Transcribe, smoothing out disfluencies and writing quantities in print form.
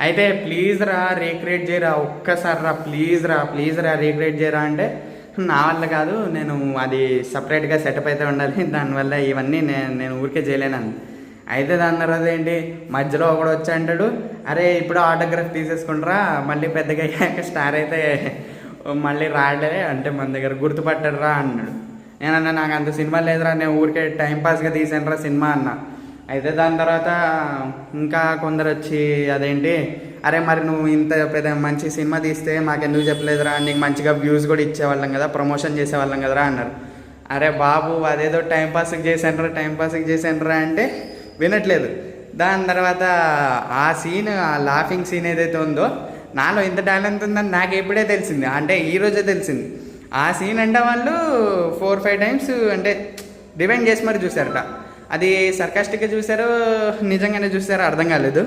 అయితే ప్లీజ్ రా రీక్రియేట్ చేయరా, ఒక్కసారి రా ప్లీజ్ రా రీక్రియేట్ చేయరా అంటే నా వల్ల కాదు, నేను అది సపరేట్గా సెటప్ అయితే ఉండాలి, దానివల్ల ఇవన్నీ నేను ఊరికే చేయలేను. అయితే దాని తర్వాత ఏంటి, మధ్యలో ఒకడు వచ్చి అంటాడు, అరే ఇప్పుడు ఆటోగ్రాఫ్ తీసేసుకుంటారా, మళ్ళీ పెద్దగా అయ్యాక స్టార్ అయితే మళ్ళీ రాడలే అంటే మన దగ్గర గుర్తుపట్టాడు రా అన్నాడు. నేనన్నా నాకు అంత సినిమా లేదురా, నేను ఊరికే టైంపాస్గా తీసాను రా సినిమా అన్నా. అయితే దాని తర్వాత ఇంకా కొందరు వచ్చి అదేంటి, అరే మరి నువ్వు ఇంత పెద్ద మంచి సినిమా తీస్తే మాకెందుకు చెప్పలేదురా, నీకు మంచిగా వ్యూస్ కూడా ఇచ్చేవాళ్ళం కదా, ప్రమోషన్ చేసేవాళ్ళం కదరా అన్నారు. అరే బాబు అదేదో టైంపాస్కి చేశాను రా అంటే వినట్లేదు. దాని తర్వాత ఆ సీన్, ఆ లాఫింగ్ సీన్ ఏదైతే ఉందో నాలో ఇంత టాలెంట్ ఉందని నాకు ఎప్పుడే తెలిసింది, అంటే ఈరోజే తెలిసింది. ఆ సీన్ అంటే వాళ్ళు 4-5 టైమ్స్ అంటే డివైండ్ చేసి మరి చూసారట. అది సర్కాస్టిక్గా చూసారో నిజంగానే చూసారో అర్థం కాలేదు.